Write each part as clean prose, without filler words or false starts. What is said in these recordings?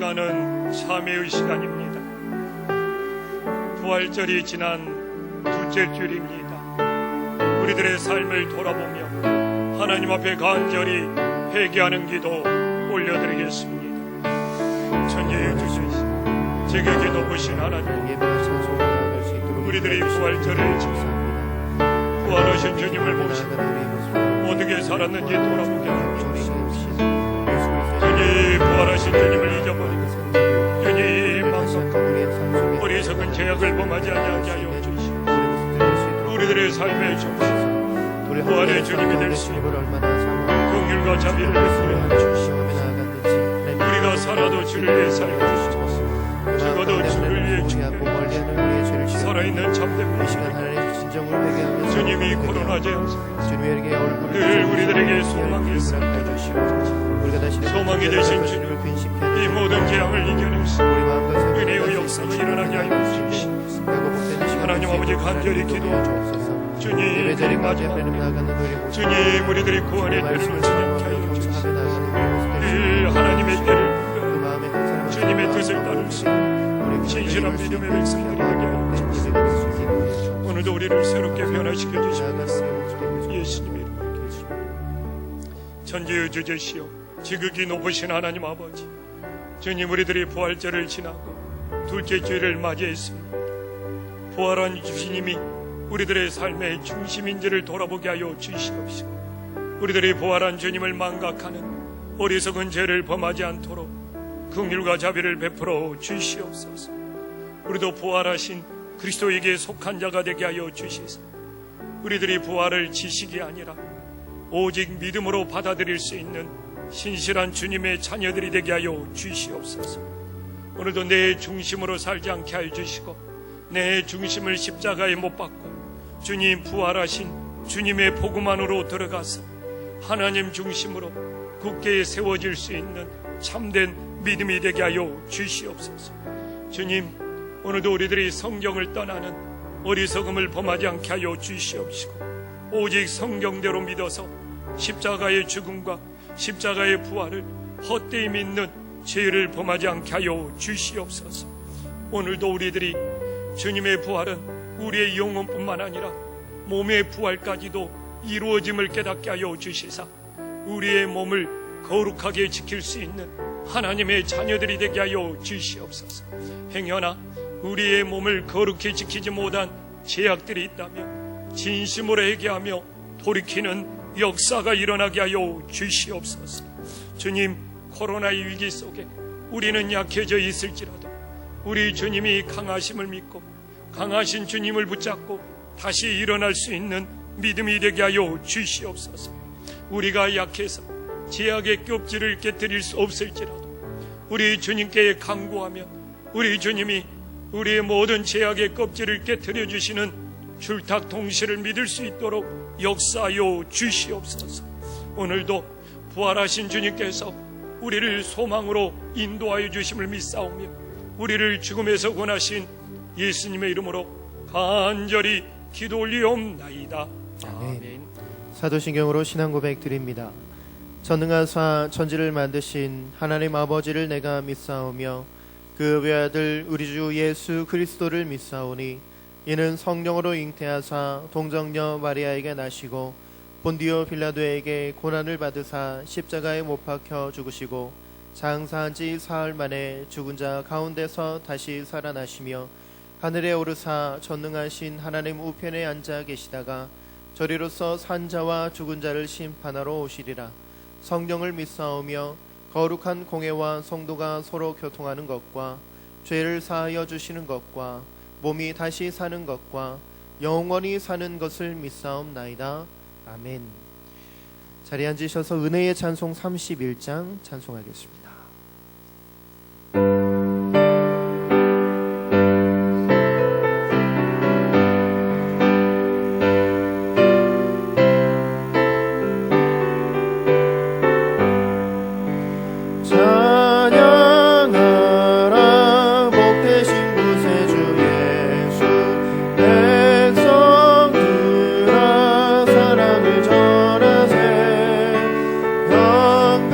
시간은 참회의 시간입니다. 부활절이 지난 둘째 주일입니다. 우리들의 삶을 돌아보며 하나님 앞에 간절히 회개하는 기도 올려드리겠습니다. 천지의 주시옵소서. 제격이 높으신 하나님, 우리들이 부활절을 지나 부활하신 주님을 모시고 어떻게 살았는지 돌아보게 하옵소서. 주님, 부활하신 주님을 잊어버리고 주님 망각하고 어리석은 죄악을 범하지 아니하게 하여 주시옵소서. 우리들의 삶의 중심 부활의 주님이 될 수 있는 긍휼과 자비를 베풀어 주시옵소서. 우리가 살아도 주를 위해 살고 죽어도 주를 위해 죽게 살아있는 참된 믿음, 주님이 코로나지 않습니다. 늘 우리들에게 소망이 있습니다. 소망이 되신 주님, 이 모든 재앙을 이겨내시고 은혜의 역사가 일어나게 하여 주시옵소서. 하나님 아버지, 간절히 기도하옵소서. 주님, 맞이합니다. 주님, 우리들이 구원의 때를 놓치지 않게 하여 주시옵소서. 늘 하나님의 때를 구하며 주님의 뜻을 따를 수 있는 진실한 믿음의 백성들이 되게 하여 주시옵소서. 오늘도 우리를 새롭게 변화시켜 주시옵소서. 예수님의 이름으로 기도합니다. 천지의 주제시여 지극히 높으신 하나님 아버지, 주님, 우리들이 부활절을 지나고 둘째 주일을 맞이했습니다. 부활한 주님이 우리들의 삶의 중심인지를 돌아보게 하여 주시옵시고, 우리들이 부활한 주님을 망각하는 어리석은 죄를 범하지 않도록 긍휼과 자비를 베풀어 주시옵소서. 우리도 부활하신 그리스도에게 속한 자가 되게 하여 주시소. 우리들이 부활을 지식이 아니라 오직 믿음으로 받아들일 수 있는 신실한 주님의 자녀들이 되게 하여 주시옵소서. 오늘도 내 중심으로 살지 않게 하여 주시고, 내 중심을 십자가에 못 박고 주님 부활하신 주님의 복음 안으로 들어가서 하나님 중심으로 굳게 세워질 수 있는 참된 믿음이 되게 하여 주시옵소서. 주님, 오늘도 우리들이 성경을 떠나는 어리석음을 범하지 않게 하여 주시옵시고, 오직 성경대로 믿어서 십자가의 죽음과 십자가의 부활을 헛되이 믿는 죄를 범하지 않게 하여 주시옵소서. 오늘도 우리들이 주님의 부활은 우리의 영혼뿐만 아니라 몸의 부활까지도 이루어짐을 깨닫게 하여 주시사 우리의 몸을 거룩하게 지킬 수 있는 하나님의 자녀들이 되게 하여 주시옵소서. 행여나 우리의 몸을 거룩히 지키지 못한 죄악들이 있다면 진심으로 회개하며 돌이키는 역사가 일어나게 하여 주시옵소서. 주님, 코로나의 위기 속에 우리는 약해져 있을지라도 우리 주님이 강하심을 믿고 강하신 주님을 붙잡고 다시 일어날 수 있는 믿음이 되게 하여 주시옵소서. 우리가 약해서 죄악의 껍질을 깨뜨릴 수 없을지라도 우리 주님께 간구하면 우리 주님이 우리의 모든 죄악의 껍질을 깨뜨려 주시는 줄탁 통시를 믿을 수 있도록 역사하여 주시옵소서. 오늘도 부활하신 주님께서 우리를 소망으로 인도하여 주심을 믿사오며 우리를 죽음에서 구원하신 예수님의 이름으로 간절히 기도 올리옵나이다. 아멘. 사도신경으로 신앙 고백 드립니다. 전능하사 천지를 만드신 하나님 아버지를 내가 믿사오며 그 외아들 우리 주 예수 그리스도를 믿사오니 이는 성령으로 잉태하사 동정녀 마리아에게 나시고 본디오 빌라도에게 고난을 받으사 십자가에 못 박혀 죽으시고 장사한 지 사흘 만에 죽은 자 가운데서 다시 살아나시며 하늘에 오르사 전능하신 하나님 우편에 앉아 계시다가 저리로서 산 자와 죽은 자를 심판하러 오시리라. 성령을 믿사오며 거룩한 공회와 성도가 서로 교통하는 것과 죄를 사하여 주시는 것과 몸이 다시 사는 것과 영원히 사는 것을 믿사옵나이다. 아멘. 자리에 앉으셔서 은혜의 찬송 31장 찬송하겠습니다. 전하세 영배하라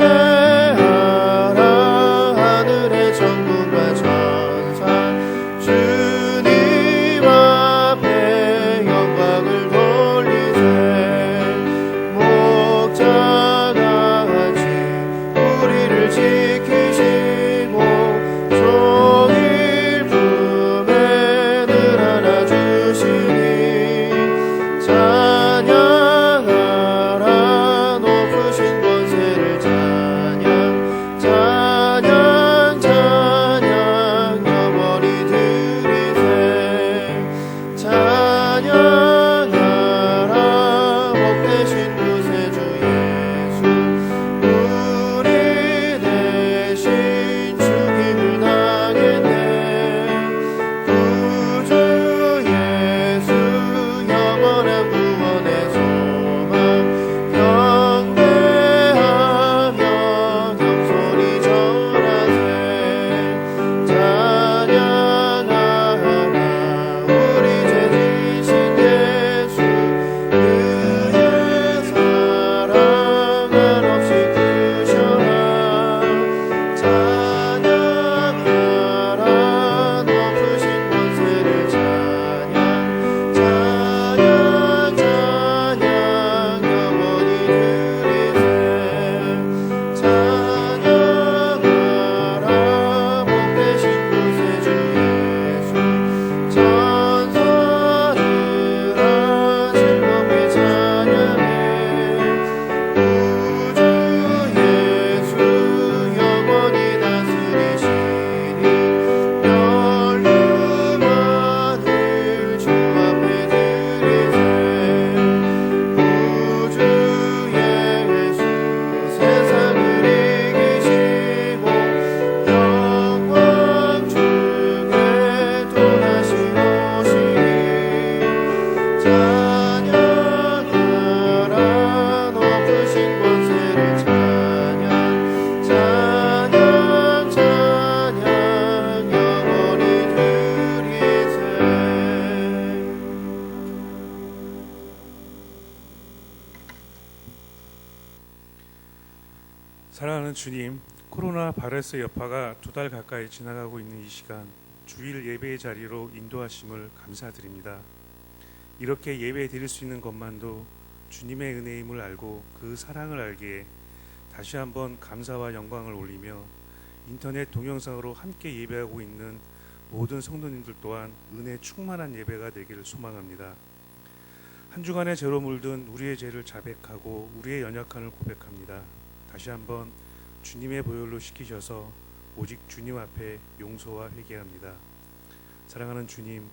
사랑하는 주님, 코로나 바이러스 여파가 2달 가까이 지나가고 있는 이 시간, 주일 예배의 자리로 인도하심을 감사드립니다. 이렇게 예배 드릴 수 있는 것만도 주님의 은혜임을 알고 그 사랑을 알기에 다시 한번 감사와 영광을 올리며 인터넷 동영상으로 함께 예배하고 있는 모든 성도님들 또한 은혜 충만한 예배가 되기를 소망합니다. 한 주간의 죄로 물든 우리의 죄를 자백하고 우리의 연약함을 고백합니다. 다시 한번 주님의 보혈로 씻기셔서 오직 주님 앞에 용서와 회개합니다. 사랑하는 주님,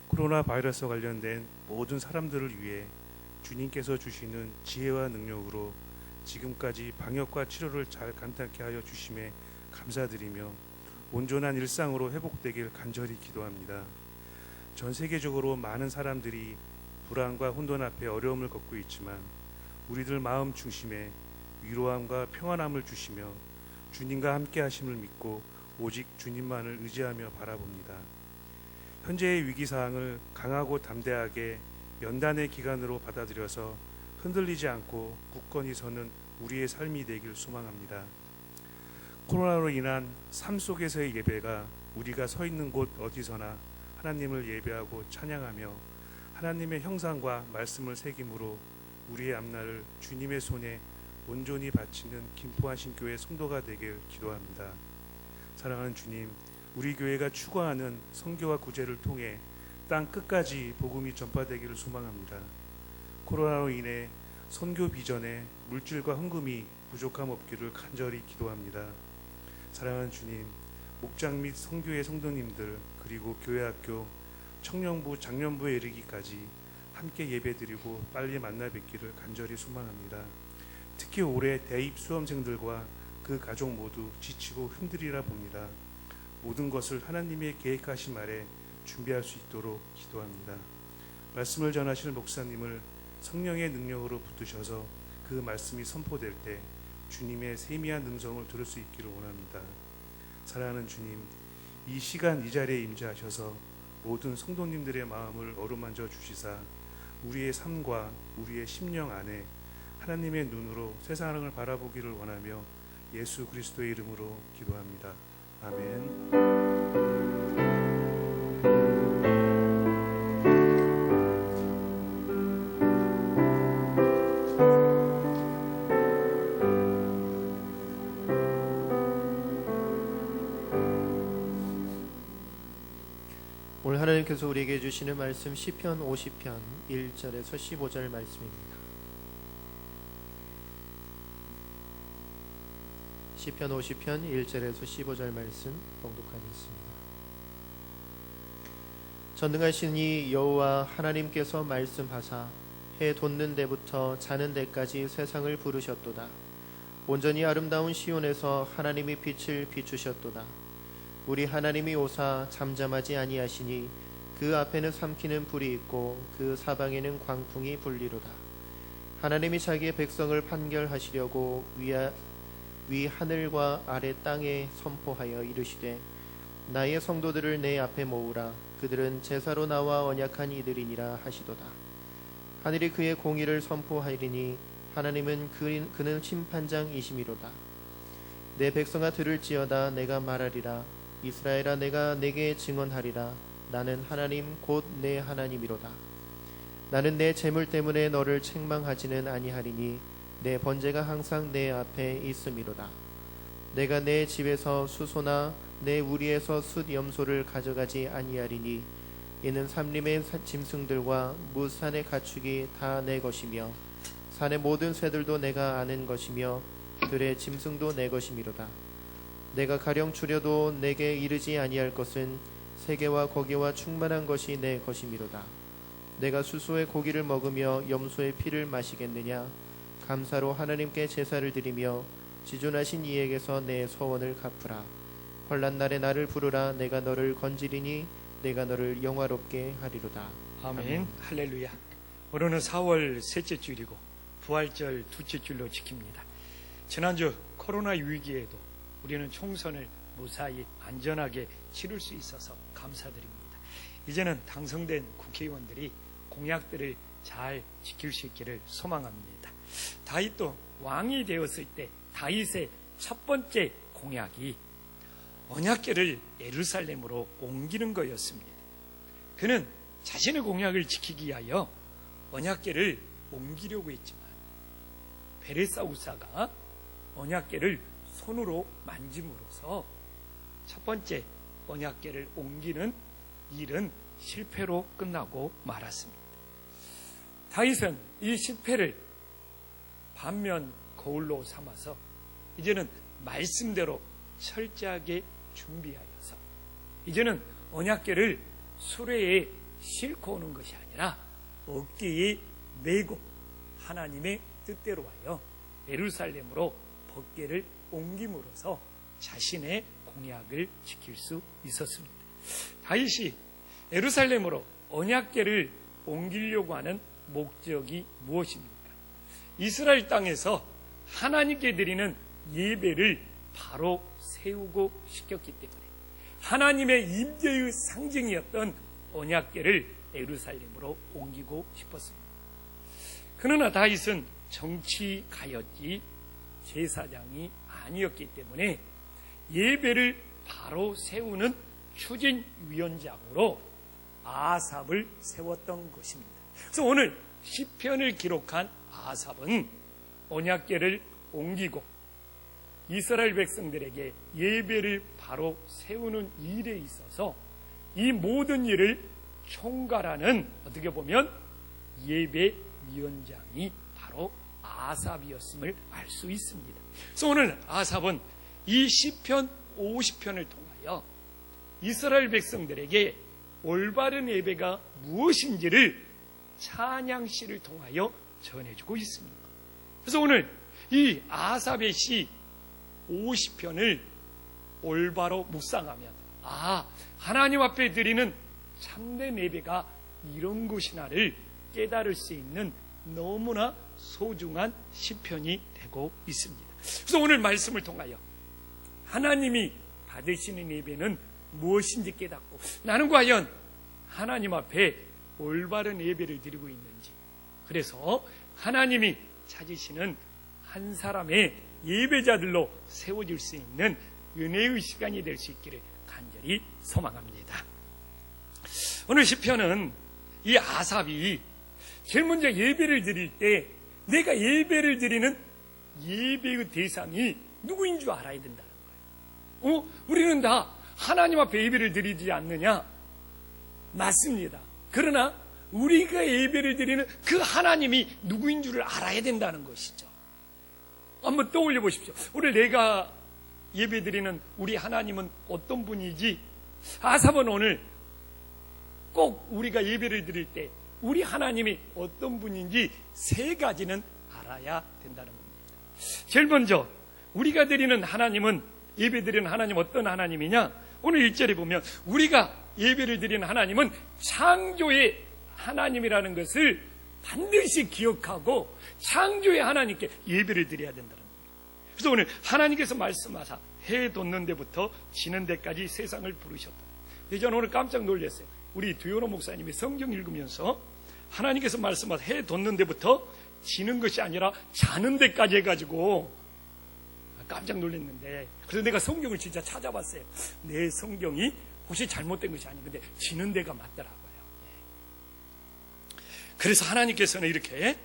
코로나 바이러스와 관련된 모든 사람들을 위해 주님께서 주시는 지혜와 능력으로 지금까지 방역과 치료를 잘 감당케 하여 주심에 감사드리며 온전한 일상으로 회복되길 간절히 기도합니다. 전 세계적으로 많은 사람들이 불안과 혼돈 앞에 어려움을 겪고 있지만 우리들 마음 중심에 위로함과 평안함을 주시며 주님과 함께 하심을 믿고 오직 주님만을 의지하며 바라봅니다. 현재의 위기사항을 강하고 담대하게 연단의 기간으로 받아들여서 흔들리지 않고 굳건히 서는 우리의 삶이 되길 소망합니다. 코로나로 인한 삶 속에서의 예배가 우리가 서 있는 곳 어디서나 하나님을 예배하고 찬양하며 하나님의 형상과 말씀을 새김으로 우리의 앞날을 주님의 손에 온전히 바치는 김포한신교회 성도가 되길 기도합니다. 사랑하는 주님, 우리 교회가 추구하는 선교와 구제를 통해 땅 끝까지 복음이 전파되기를 소망합니다. 코로나로 인해 선교 비전에 물질과 헌금이 부족함 없기를 간절히 기도합니다. 사랑하는 주님, 목장 및 선교회 성도님들 그리고 교회학교, 청년부, 장년부에 이르기까지 함께 예배드리고 빨리 만나 뵙기를 간절히 소망합니다. 특히 올해 대입 수험생들과 그 가족 모두 지치고 힘들이라 봅니다. 모든 것을 하나님의 계획하신 말에 준비할 수 있도록 기도합니다. 말씀을 전하실 목사님을 성령의 능력으로 붙드셔서 그 말씀이 선포될 때 주님의 세미한 음성을 들을 수 있기를 원합니다. 사랑하는 주님, 이 시간 이 자리에 임재하셔서 모든 성도님들의 마음을 어루만져 주시사 우리의 삶과 우리의 심령 안에 하나님의 눈으로 세상을 바라보기를 원하며 예수 그리스도의 이름으로 기도합니다. 아멘. 오늘 하나님께서 우리에게 주시는 말씀 시편 50편 1절에서 15절 말씀입니다. 시편 50편 1절에서 15절 말씀 봉독하겠습니다. 전능하신 이 여호와 하나님께서 말씀하사 해 돋는 데부터 자는 데까지 세상을 부르셨도다. 온전히 아름다운 시온에서 하나님이 빛을 비추셨도다. 우리 하나님이 오사 잠잠하지 아니하시니 그 앞에는 삼키는 불이 있고 그 사방에는 광풍이 불리로다. 하나님이 자기의 백성을 판결하시려고 위 하늘과 아래 땅에 선포하여 이르시되 나의 성도들을 내 앞에 모으라. 그들은 제사로 나와 언약한 이들이니라 하시도다. 하늘이 그의 공의를 선포하리니 하나님은 그는 심판장이심이로다. 내 백성아 들을지어다. 내가 말하리라. 이스라엘아 내가 내게 증언하리라. 나는 하나님 곧 내 하나님이로다. 나는 내 재물 때문에 너를 책망하지는 아니하리니 내 번제가 항상 내 앞에 있음이로다. 내가 내 집에서 수소나 내 우리에서 숫 염소를 가져가지 아니하리니 이는 삼림의 짐승들과 무산의 가축이 다 내 것이며 산의 모든 새들도 내가 아는 것이며 들의 짐승도 내 것이미로다. 내가 가령 주려도 내게 이르지 아니할 것은 세계와 거기와 충만한 것이 내 것이미로다. 내가 수소의 고기를 먹으며 염소의 피를 마시겠느냐. 감사로 하나님께 제사를 드리며 지존하신 이에게서 내 서원을 갚으라. 환난 날에 나를 부르라. 내가 너를 건지리니 내가 너를 영화롭게 하리로다. 아멘. 할렐루야. 오늘은 4월 셋째 주일이고 부활절 둘째 주일로 지킵니다. 지난주 코로나 위기에도 우리는 총선을 무사히 안전하게 치를 수 있어서 감사드립니다. 이제는 당선된 국회의원들이 공약들을 잘 지킬 수 있기를 소망합니다. 다윗도 왕이 되었을 때 다윗의 첫 번째 공약이 언약궤를 예루살렘으로 옮기는 거였습니다. 그는 자신의 공약을 지키기 위하여 언약궤를 옮기려고 했지만 베레사우사가 언약궤를 손으로 만짐으로써 첫 번째 언약궤를 옮기는 일은 실패로 끝나고 말았습니다. 다윗은 이 실패를 반면 거울로 삼아서 이제는 말씀대로 철저하게 준비하여서 이제는 언약궤를 수레에 싣고 오는 것이 아니라 어깨에 메고 하나님의 뜻대로 하여 예루살렘으로 법궤를 옮김으로써 자신의 공약을 지킬 수 있었습니다. 다윗이 예루살렘으로 언약궤를 옮기려고 하는 목적이 무엇입니까? 이스라엘 땅에서 하나님께 드리는 예배를 바로 세우고 시켰기 때문에 하나님의 임재의 상징이었던 언약궤를 예루살렘으로 옮기고 싶었습니다. 그러나 다윗은 정치가였지 제사장이 아니었기 때문에 예배를 바로 세우는 추진위원장으로 아삽을 세웠던 것입니다. 그래서 오늘 시편을 기록한 아삽은 언약궤를 옮기고 이스라엘 백성들에게 예배를 바로 세우는 일에 있어서 이 모든 일을 총괄하는 어떻게 보면 예배위원장이 바로 아삽이었음을 알 수 있습니다. 그래서 오늘 아삽은 이 시편 50편을 통하여 이스라엘 백성들에게 올바른 예배가 무엇인지를 찬양시를 통하여 전해주고 있습니다. 그래서 오늘 이 아삽의 시 50편을 올바로 묵상하면 하나님 앞에 드리는 참된 예배가 이런 것이나를 깨달을 수 있는 너무나 소중한 시편이 되고 있습니다. 그래서 오늘 말씀을 통하여 하나님이 받으시는 예배는 무엇인지 깨닫고 나는 과연 하나님 앞에 올바른 예배를 드리고 있는지, 그래서 하나님이 찾으시는 한 사람의 예배자들로 세워질 수 있는 은혜의 시간이 될 수 있기를 간절히 소망합니다. 오늘 시편은 이 아삽이 제일 먼저 예배를 드릴 때 내가 예배를 드리는 예배의 대상이 누구인 줄 알아야 된다는 거예요. 우리는 다 하나님 앞에 예배를 드리지 않느냐? 맞습니다. 그러나 우리가 예배를 드리는 그 하나님이 누구인 줄을 알아야 된다는 것이죠. 한번 떠올려 보십시오. 오늘 내가 예배 드리는 우리 하나님은 어떤 분이지? 아삽은 오늘 꼭 우리가 예배를 드릴 때 우리 하나님이 어떤 분인지 세 가지는 알아야 된다는 겁니다. 제일 먼저 우리가 드리는 하나님은, 예배 드리는 하나님 어떤 하나님이냐? 오늘 1절에 보면 우리가 예배를 드리는 하나님은 창조의 하나님이라는 것을 반드시 기억하고 창조의 하나님께 예배를 드려야 된다는 겁니다. 그래서 오늘 하나님께서 말씀하사 해 돋는 데부터 지는 데까지 세상을 부르셨다. 저는 오늘 깜짝 놀랐어요. 우리 두요노 목사님이 성경 읽으면서 하나님께서 말씀하사 해 돋는 데부터 지는 것이 아니라 자는 데까지 해가지고 깜짝 놀랐는데, 그래서 내가 성경을 진짜 찾아봤어요. 내 성경이 혹시 잘못된 것이 아니고 근데 지는 데가 맞더라고요. 그래서 하나님께서는 이렇게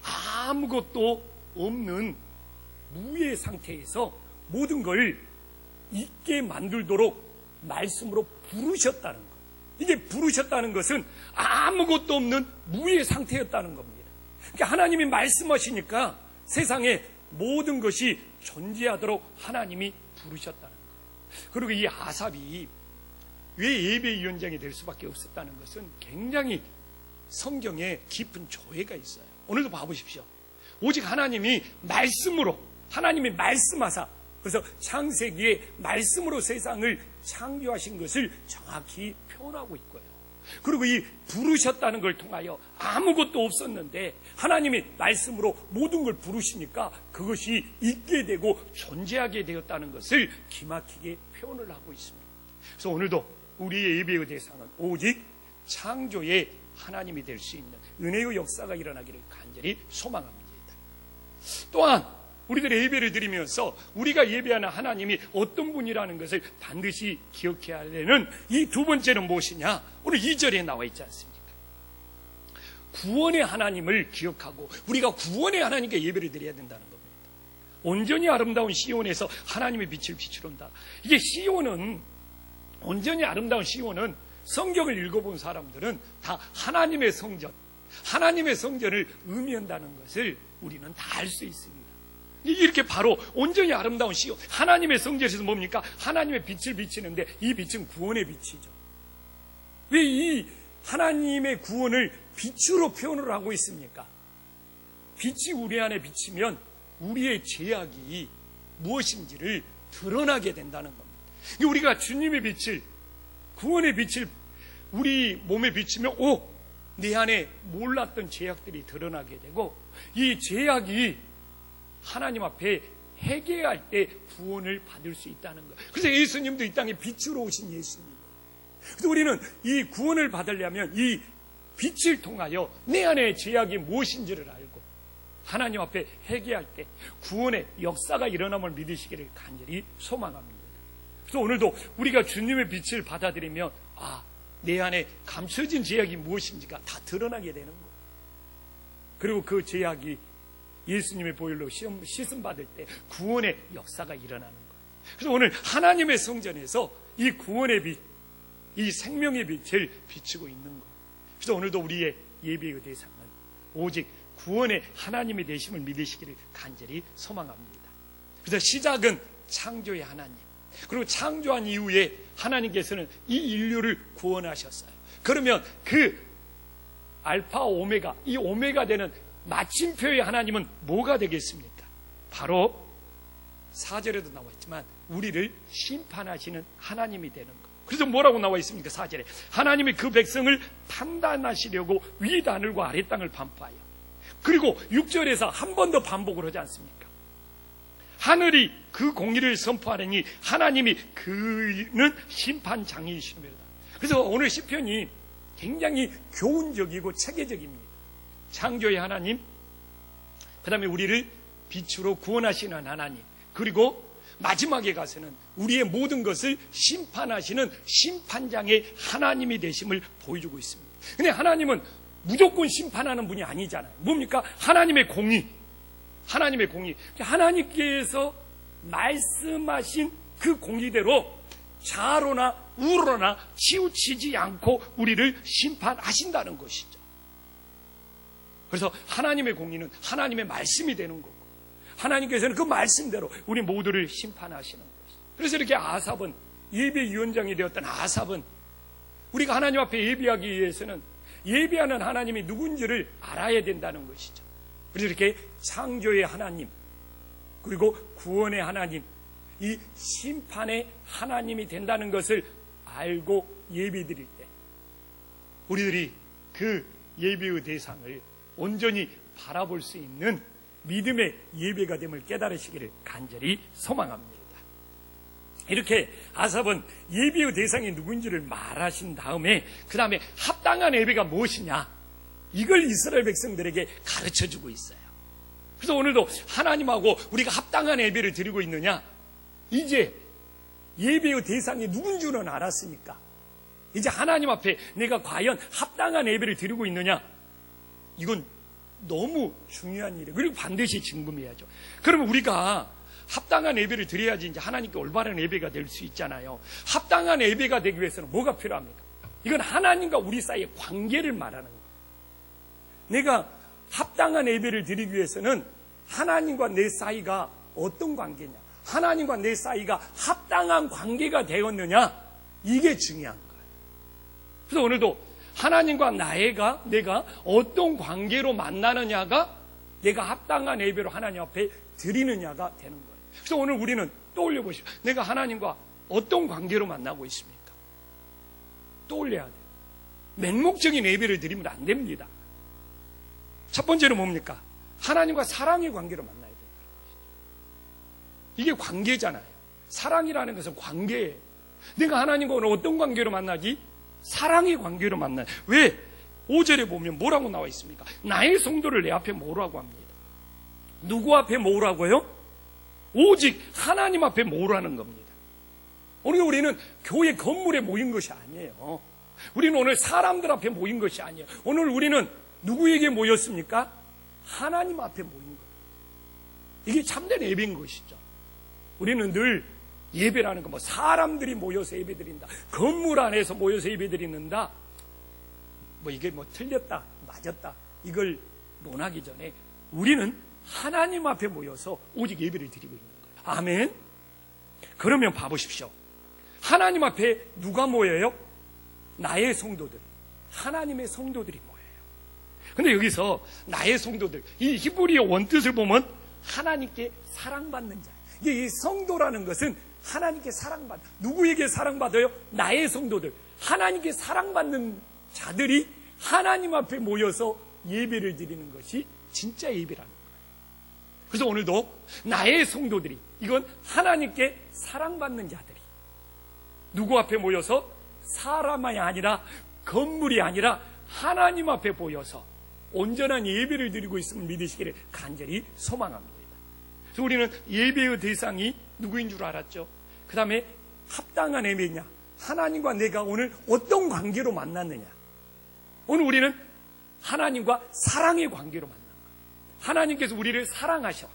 아무것도 없는 무의 상태에서 모든 걸 있게 만들도록 말씀으로 부르셨다는 거예요. 이게 부르셨다는 것은 아무것도 없는 무의 상태였다는 겁니다. 그러니까 하나님이 말씀하시니까 세상에 모든 것이 존재하도록 하나님이 부르셨다는 거예요. 그리고 이 아삽이 왜 예배위원장이 될 수밖에 없었다는 것은 굉장히 성경에 깊은 조예가 있어요. 오늘도 봐보십시오. 오직 하나님이 말씀으로, 하나님이 말씀하사, 그래서 창세기에 말씀으로 세상을 창조하신 것을 정확히 표현하고 있고요. 그리고 이 부르셨다는 걸 통하여 아무것도 없었는데 하나님이 말씀으로 모든 걸 부르시니까 그것이 있게 되고 존재하게 되었다는 것을 기막히게 표현을 하고 있습니다. 그래서 오늘도 우리의 예배의 대상은 오직 창조의 하나님이 될 수 있는 은혜의 역사가 일어나기를 간절히 소망합니다. 또한 우리들의 예배를 드리면서 우리가 예배하는 하나님이 어떤 분이라는 것을 반드시 기억해야 하려는 이 두 번째는 무엇이냐? 오늘 2절에 나와 있지 않습니까? 구원의 하나님을 기억하고 우리가 구원의 하나님께 예배를 드려야 된다는 겁니다. 온전히 아름다운 시온에서 하나님의 빛을 비추론다. 이게 시온은, 온전히 아름다운 시온은 성경을 읽어본 사람들은 다 하나님의 성전, 하나님의 성전을 의미한다는 것을 우리는 다 알 수 있습니다. 이렇게 바로 온전히 아름다운 시온, 하나님의 성전에서 뭡니까? 하나님의 빛을 비치는데 이 빛은 구원의 빛이죠. 왜 이 하나님의 구원을 빛으로 표현을 하고 있습니까? 빛이 우리 안에 비치면 우리의 죄악이 무엇인지를 드러나게 된다는 겁니다. 우리가 주님의 빛을, 구원의 빛을 우리 몸에 비치면 내 안에 몰랐던 죄악들이 드러나게 되고 이 죄악이 하나님 앞에 회개할 때 구원을 받을 수 있다는 거예요. 그래서 예수님도 이 땅에 빛으로 오신 예수님. 그래서 우리는 이 구원을 받으려면 이 빛을 통하여 내 안에 죄악이 무엇인지를 알고 하나님 앞에 회개할 때 구원의 역사가 일어남을 믿으시기를 간절히 소망합니다. 그래서 오늘도 우리가 주님의 빛을 받아들이면 내 안에 감춰진 죄악이 무엇인지가 다 드러나게 되는 거예요. 그리고 그 죄악이 예수님의 보혈로 씻음 받을 때 구원의 역사가 일어나는 거예요. 그래서 오늘 하나님의 성전에서 이 구원의 빛, 이 생명의 빛을 비추고 있는 거예요. 그래서 오늘도 우리의 예배의 대상은 오직 구원의 하나님의 되심을 믿으시기를 간절히 소망합니다. 그래서 시작은 창조의 하나님, 그리고 창조한 이후에 하나님께서는 이 인류를 구원하셨어요. 그러면 그 알파 오메가, 이 오메가 되는 마침표의 하나님은 뭐가 되겠습니까? 바로 4절에도 나와 있지만 우리를 심판하시는 하나님이 되는 것. 그래서 뭐라고 나와 있습니까? 4절에 하나님이 그 백성을 판단하시려고 위 하늘과 아래 땅을 반포하여, 그리고 6절에서 한 번 더 반복을 하지 않습니까? 하늘이 그 공의를 선포하려니 하나님이 그는 심판장이시니라. 그래서 오늘 시편이 굉장히 교훈적이고 체계적입니다. 창조의 하나님, 그 다음에 우리를 빛으로 구원하시는 하나님, 그리고 마지막에 가서는 우리의 모든 것을 심판하시는 심판장의 하나님이 되심을 보여주고 있습니다. 근데 하나님은 무조건 심판하는 분이 아니잖아요. 뭡니까? 하나님의 공의, 하나님의 공의. 하나님께서 말씀하신 그 공의대로 좌로나 우로나 치우치지 않고 우리를 심판하신다는 것이죠. 그래서 하나님의 공의는 하나님의 말씀이 되는 거고, 하나님께서는 그 말씀대로 우리 모두를 심판하시는 것이죠. 그래서 이렇게 아삽은, 예배위원장이 되었던 아삽은 우리가 하나님 앞에 예배하기 위해서는 예배하는 하나님이 누군지를 알아야 된다는 것이죠. 그래서 이렇게 창조의 하나님, 그리고 구원의 하나님, 이 심판의 하나님이 된다는 것을 알고 예배드릴 때 우리들이 그 예배의 대상을 온전히 바라볼 수 있는 믿음의 예배가 됨을 깨달으시기를 간절히 소망합니다. 이렇게 아삽은 예배의 대상이 누군지를 말하신 다음에 그 다음에 합당한 예배가 무엇이냐, 이걸 이스라엘 백성들에게 가르쳐주고 있어요. 그래서 오늘도 하나님하고 우리가 합당한 예배를 드리고 있느냐, 이제 예배의 대상이 누군 줄은 알았으니까 이제 하나님 앞에 내가 과연 합당한 예배를 드리고 있느냐, 이건 너무 중요한 일이에요. 그리고 반드시 증금해야죠. 그러면 우리가 합당한 예배를 드려야지 이제 하나님께 올바른 예배가 될 수 있잖아요. 합당한 예배가 되기 위해서는 뭐가 필요합니까? 이건 하나님과 우리 사이의 관계를 말하는 거예요. 내가 합당한 예배를 드리기 위해서는 하나님과 내 사이가 어떤 관계냐, 하나님과 내 사이가 합당한 관계가 되었느냐, 이게 중요한 거예요. 그래서 오늘도 하나님과 내가 어떤 관계로 만나느냐가 내가 합당한 예배로 하나님 앞에 드리느냐가 되는 거예요. 그래서 오늘 우리는 떠올려 보시오. 내가 하나님과 어떤 관계로 만나고 있습니까? 떠올려야 돼요. 맹목적인 예배를 드리면 안 됩니다. 첫 번째로 뭡니까? 하나님과 사랑의 관계로 만나야 된다는 것이죠. 이게 관계잖아요. 사랑이라는 것은 관계예요. 내가 하나님과 오늘 어떤 관계로 만나지? 사랑의 관계로 만나요. 왜? 5절에 보면 뭐라고 나와 있습니까? 나의 성도를 내 앞에 모으라고 합니다. 누구 앞에 모으라고요? 오직 하나님 앞에 모으라는 겁니다. 오늘 우리는 교회 건물에 모인 것이 아니에요. 우리는 오늘 사람들 앞에 모인 것이 아니에요. 오늘 우리는 누구에게 모였습니까? 하나님 앞에 모인 거예요. 이게 참된 예배인 것이죠. 우리는 늘 예배라는 거, 사람들이 모여서 예배 드린다, 건물 안에서 모여서 예배 드린다, 이게 틀렸다, 맞았다, 이걸 논하기 전에 우리는 하나님 앞에 모여서 오직 예배를 드리고 있는 거예요. 아멘. 그러면 봐보십시오. 하나님 앞에 누가 모여요? 나의 성도들, 하나님의 성도들이 모여요. 근데 여기서 나의 성도들, 이 히브리어 원뜻을 보면 하나님께 사랑받는 자. 이게 이 성도라는 것은 하나님께 사랑받는, 누구에게 사랑받아요? 나의 성도들, 하나님께 사랑받는 자들이 하나님 앞에 모여서 예배를 드리는 것이 진짜 예배라는 거예요. 그래서 오늘도 나의 성도들이, 이건 하나님께 사랑받는 자들이 누구 앞에 모여서, 사람이 아니라 건물이 아니라 하나님 앞에 모여서 온전한 예배를 드리고 있음을 믿으시기를 간절히 소망합니다. 그래서 우리는 예배의 대상이 누구인 줄 알았죠. 그 다음에 합당한 예배냐, 하나님과 내가 오늘 어떤 관계로 만났느냐. 오늘 우리는 하나님과 사랑의 관계로 만난 거예요. 하나님께서 우리를 사랑하셔.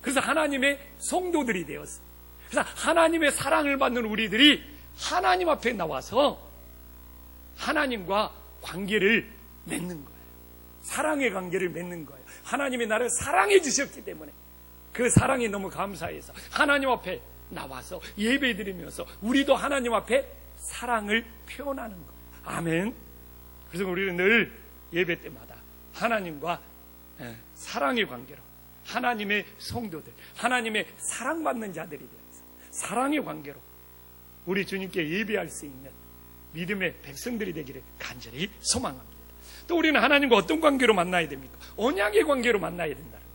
그래서 하나님의 성도들이 되었어. 그래서 하나님의 사랑을 받는 우리들이 하나님 앞에 나와서 하나님과 관계를 맺는 거예요. 사랑의 관계를 맺는 거예요. 하나님이 나를 사랑해 주셨기 때문에 그 사랑이 너무 감사해서 하나님 앞에 나와서 예배 드리면서 우리도 하나님 앞에 사랑을 표현하는 거예요. 아멘. 그래서 우리는 늘 예배 때마다 하나님과 사랑의 관계로, 하나님의 성도들, 하나님의 사랑받는 자들이 되어서 사랑의 관계로 우리 주님께 예배할 수 있는 믿음의 백성들이 되기를 간절히 소망합니다. 또 우리는 하나님과 어떤 관계로 만나야 됩니까? 언약의 관계로 만나야 된다는 거예요.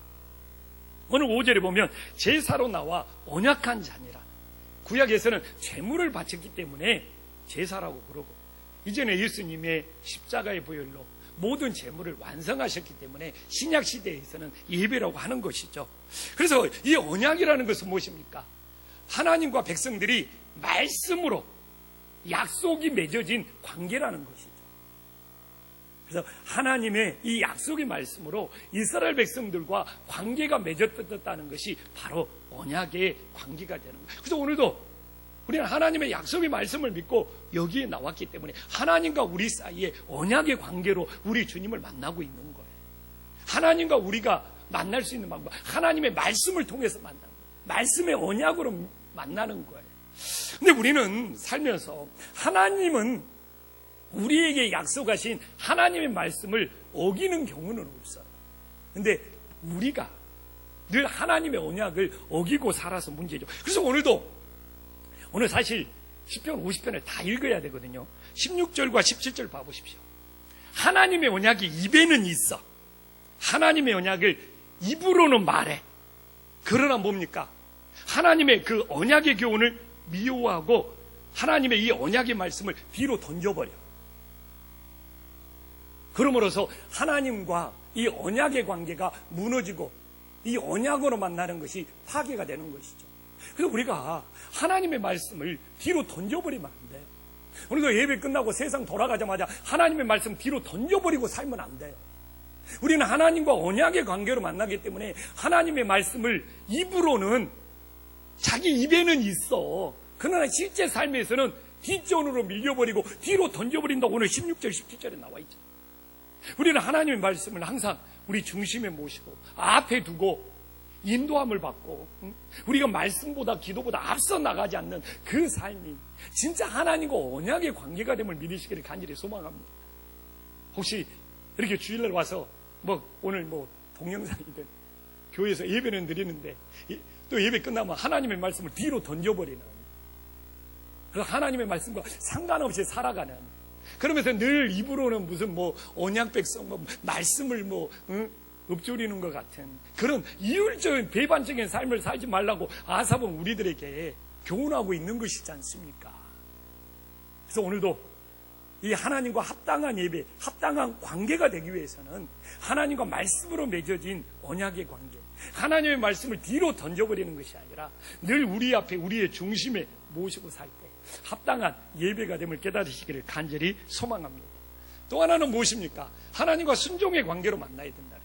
오늘 5절에 보면 제사로 나와 언약한 자니라. 구약에서는 제물을 바쳤기 때문에 제사라고 부르고, 이전에 예수님의 십자가의 보혈로 모든 제물을 완성하셨기 때문에 신약 시대에서는 예배라고 하는 것이죠. 그래서 이 언약이라는 것은 무엇입니까? 하나님과 백성들이 말씀으로 약속이 맺어진 관계라는 것이죠. 그래서 하나님의 이 약속의 말씀으로 이스라엘 백성들과 관계가 맺어졌다는 것이 바로 언약의 관계가 되는 거예요. 그래서 오늘도 우리는 하나님의 약속의 말씀을 믿고 여기에 나왔기 때문에 하나님과 우리 사이에 언약의 관계로 우리 주님을 만나고 있는 거예요. 하나님과 우리가 만날 수 있는 방법, 하나님의 말씀을 통해서 만나는 거예요. 말씀의 언약으로 만나는 거예요. 근데 우리는 살면서 하나님은 우리에게 약속하신 하나님의 말씀을 어기는 경우는 없어요. 근데 우리가 늘 하나님의 언약을 어기고 살아서 문제죠. 그래서 오늘 사실 10편, 50편을 다 읽어야 되거든요. 16절과 17절 봐보십시오. 하나님의 언약이 입에는 있어. 하나님의 언약을 입으로는 말해. 그러나 뭡니까? 하나님의 그 언약의 교훈을 미워하고 하나님의 이 언약의 말씀을 뒤로 던져버려. 그러므로서 하나님과 이 언약의 관계가 무너지고 이 언약으로 만나는 것이 파괴가 되는 것이죠. 그래서 우리가 하나님의 말씀을 뒤로 던져버리면 안 돼요. 우리도 예배 끝나고 세상 돌아가자마자 하나님의 말씀 뒤로 던져버리고 살면 안 돼요. 우리는 하나님과 언약의 관계로 만나기 때문에 하나님의 말씀을 입으로는 자기 입에는 있어. 그러나 실제 삶에서는 뒷전으로 밀려버리고 뒤로 던져버린다고 오늘 16절, 17절에 나와 있죠. 우리는 하나님의 말씀을 항상 우리 중심에 모시고 앞에 두고 인도함을 받고 우리가 말씀보다 기도보다 앞서 나가지 않는 그 삶이 진짜 하나님과 언약의 관계가 됨을 믿으시기를 간절히 소망합니다. 혹시 이렇게 주일날 와서 오늘 동영상이든 교회에서 예배는 드리는데 또 예배 끝나면 하나님의 말씀을 뒤로 던져버리는, 그래서 하나님의 말씀과 상관없이 살아가는, 그러면서 늘 입으로는 무슨 언약 백성 말씀을 읊조리는 것 같은 그런 이율적인 배반적인 삶을 살지 말라고 아삽은 우리들에게 교훈하고 있는 것이지 않습니까? 그래서 오늘도 이 하나님과 합당한 예배, 합당한 관계가 되기 위해서는 하나님과 말씀으로 맺어진 언약의 관계, 하나님의 말씀을 뒤로 던져버리는 것이 아니라 늘 우리 앞에 우리의 중심에 모시고 살 때 합당한 예배가 됨을 깨달으시기를 간절히 소망합니다. 또 하나는 무엇입니까? 하나님과 순종의 관계로 만나야 된다는 거예요.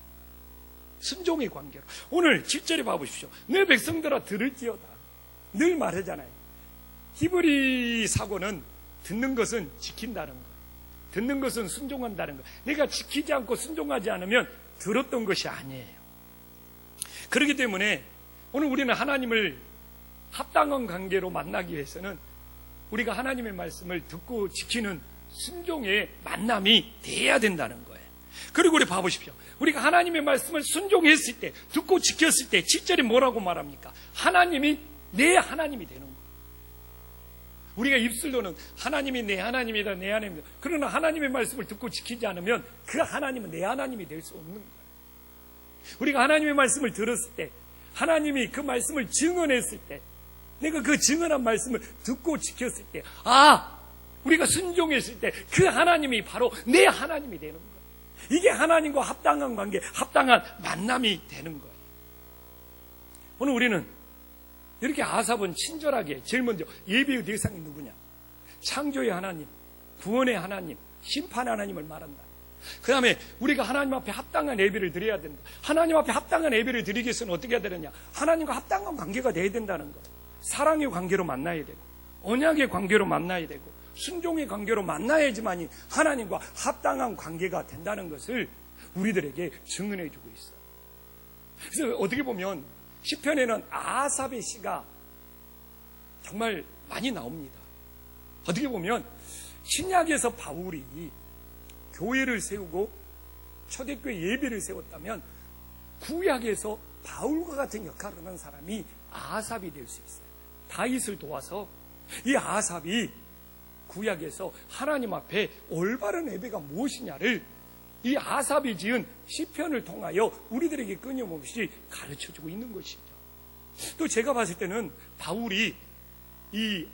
순종의 관계로. 오늘 7절에 봐보십시오. 내 백성들아 들을지어다. 늘 말하잖아요. 히브리 사고는 듣는 것은 지킨다는 거예요. 듣는 것은 순종한다는 거예요. 내가 지키지 않고 순종하지 않으면 들었던 것이 아니에요. 그렇기 때문에 오늘 우리는 하나님을 합당한 관계로 만나기 위해서는 우리가 하나님의 말씀을 듣고 지키는 순종의 만남이 돼야 된다는 거예요. 그리고 우리 봐보십시오. 우리가 하나님의 말씀을 순종했을 때, 듣고 지켰을 때 7절에 뭐라고 말합니까? 하나님이 내 하나님이 되는 거예요. 우리가 입술로는 하나님이 내 하나님이다, 내 하나님이다. 그러나 하나님의 말씀을 듣고 지키지 않으면 그 하나님은 내 하나님이 될 수 없는 거예요. 우리가 하나님의 말씀을 들었을 때, 하나님이 그 말씀을 증언했을 때, 내가 그 증언한 말씀을 듣고 지켰을 때, 우리가 순종했을 때 그 하나님이 바로 내 하나님이 되는 거예요. 이게 하나님과 합당한 관계, 합당한 만남이 되는 거예요. 오늘 우리는 이렇게 아삽은 친절하게 제일 먼저 예배의 대상이 누구냐? 창조의 하나님, 구원의 하나님, 심판의 하나님을 말한다. 그 다음에 우리가 하나님 앞에 합당한 예배를 드려야 된다. 하나님 앞에 합당한 예배를 드리기 위해서는 어떻게 해야 되느냐? 하나님과 합당한 관계가 돼야 된다는 거예요. 사랑의 관계로 만나야 되고, 언약의 관계로 만나야 되고, 순종의 관계로 만나야지만이 하나님과 합당한 관계가 된다는 것을 우리들에게 증언해 주고 있어요. 그래서 어떻게 보면 시편에는 아삽의 시가 정말 많이 나옵니다. 어떻게 보면 신약에서 바울이 교회를 세우고 초대교회 예배를 세웠다면 구약에서 바울과 같은 역할을 하는 사람이 아삽이 될 수 있어요. 다윗을 도와서 이 아삽이 구약에서 하나님 앞에 올바른 예배가 무엇이냐를 이 아삽이 지은 시편을 통하여 우리들에게 끊임없이 가르쳐주고 있는 것이죠. 또 제가 봤을 때는 바울이 이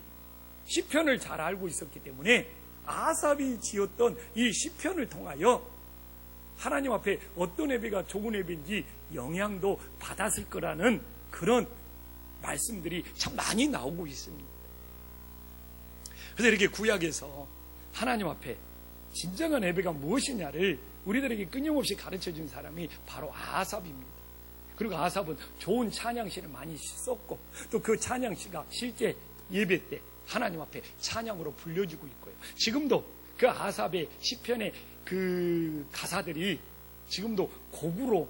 시편을 잘 알고 있었기 때문에 아삽이 지었던 이 시편을 통하여 하나님 앞에 어떤 예배가 좋은 예배인지 영향도 받았을 거라는 그런 말씀들이 참 많이 나오고 있습니다. 그래서 이렇게 구약에서 하나님 앞에 진정한 예배가 무엇이냐를 우리들에게 끊임없이 가르쳐준 사람이 바로 아삽입니다. 그리고 아삽은 좋은 찬양시를 많이 썼고 또 그 찬양시가 실제 예배 때 하나님 앞에 찬양으로 불려지고 있고요. 지금도 그 아삽의 시편의 그 가사들이 지금도 곡으로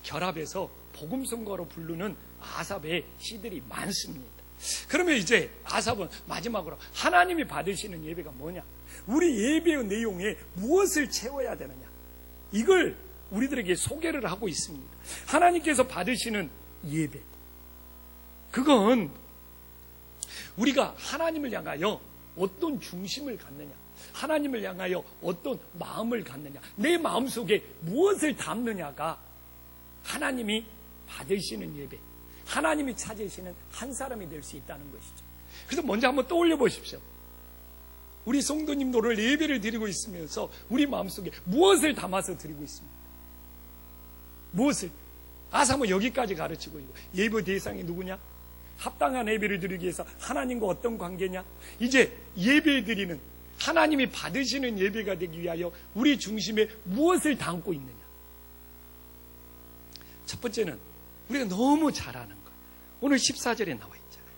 결합해서 복음성가로 부르는 아삽의 시들이 많습니다. 그러면 이제 아삽은 마지막으로 하나님이 받으시는 예배가 뭐냐? 우리 예배의 내용에 무엇을 채워야 되느냐? 이걸 우리들에게 소개를 하고 있습니다. 하나님께서 받으시는 예배, 그건 우리가 하나님을 향하여 어떤 중심을 갖느냐, 하나님을 향하여 어떤 마음을 갖느냐, 내 마음속에 무엇을 담느냐가 하나님이 받으시는 예배, 하나님이 찾으시는 한 사람이 될 수 있다는 것이죠. 그래서 먼저 한번 떠올려 보십시오. 우리 성도님도 오늘 예배를 드리고 있으면서 우리 마음속에 무엇을 담아서 드리고 있습니까? 무엇을? 아삽은 여기까지 가르치고 있고, 예배 대상이 누구냐? 합당한 예배를 드리기 위해서 하나님과 어떤 관계냐? 이제 예배 드리는 하나님이 받으시는 예배가 되기 위하여 우리 중심에 무엇을 담고 있느냐? 첫 번째는 우리가 너무 잘 아는 것. 오늘 14절에 나와 있잖아요.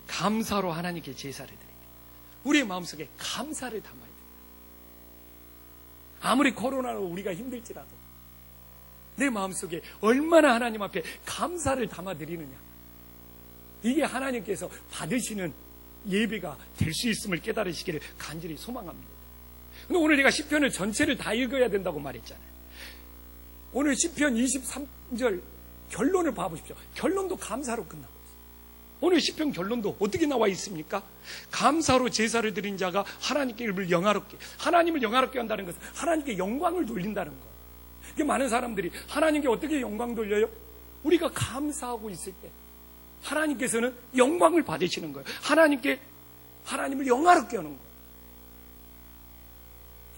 감사로 하나님께 제사를 드리게. 우리의 마음속에 감사를 담아야 됩니다. 아무리 코로나로 우리가 힘들지라도 내 마음속에 얼마나 하나님 앞에 감사를 담아드리느냐. 이게 하나님께서 받으시는 예배가 될 수 있음을 깨달으시기를 간절히 소망합니다. 근데 오늘 제가 시편을 전체를 다 읽어야 된다고 말했잖아요. 오늘 시편 23절 결론을 봐보십시오. 결론도 감사로 끝나고 있어요. 오늘 시편 결론도 어떻게 나와 있습니까? 감사로 제사를 드린 자가 하나님께 이름을 영화롭게, 하나님을 영화롭게 한다는 것은 하나님께 영광을 돌린다는 거예요. 이게 많은 사람들이 하나님께 어떻게 영광 돌려요? 우리가 감사하고 있을 때 하나님께서는 영광을 받으시는 거예요. 하나님을 영화롭게 하는 거예요.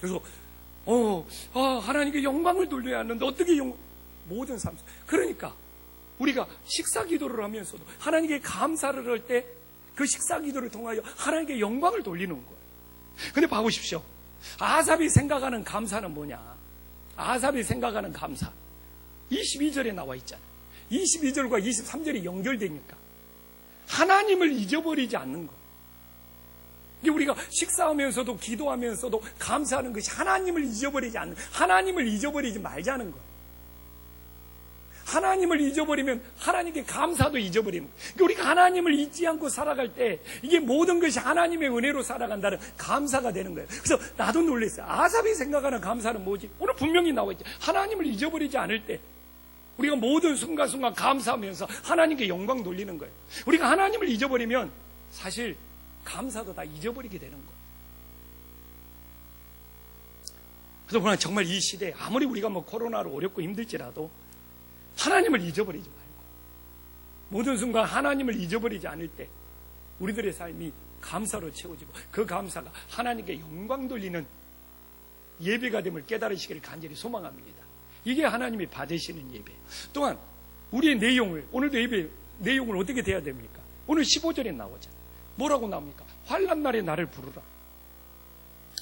그래서 하나님께 영광을 돌려야 하는데 어떻게 모든 삶. 그러니까 우리가 식사 기도를 하면서도 하나님께 감사를 할 때 그 식사 기도를 통하여 하나님께 영광을 돌리는 거예요. 근데 봐보십시오. 아삽이 생각하는 감사는 뭐냐? 아삽이 생각하는 감사 22절에 나와 있잖아요. 22절과 23절이 연결되니까 하나님을 잊어버리지 않는 거. 이게 우리가 식사하면서도 기도하면서도 감사하는 것이 하나님을 잊어버리지 않는, 하나님을 잊어버리지 말자는 거예요. 하나님을 잊어버리면 하나님께 감사도 잊어버리는 거예요. 그러니까 우리가 하나님을 잊지 않고 살아갈 때 이게 모든 것이 하나님의 은혜로 살아간다는 감사가 되는 거예요. 그래서 나도 놀랐어요. 아삽이 생각하는 감사는 뭐지? 오늘 분명히 나와 있죠. 하나님을 잊어버리지 않을 때 우리가 모든 순간순간 감사하면서 하나님께 영광 돌리는 거예요. 우리가 하나님을 잊어버리면 사실 감사도 다 잊어버리게 되는 거예요. 그래서 그냥 정말 이 시대에 아무리 우리가 뭐 코로나로 어렵고 힘들지라도 하나님을 잊어버리지 말고 모든 순간 하나님을 잊어버리지 않을 때 우리들의 삶이 감사로 채워지고 그 감사가 하나님께 영광 돌리는 예배가 됨을 깨달으시기를 간절히 소망합니다. 이게 하나님이 받으시는 예배. 또한 우리의 내용을, 오늘도 예배 내용을 어떻게 돼야 됩니까? 오늘 15절에 나오잖아요. 뭐라고 나옵니까? 환난날에 나를 부르라.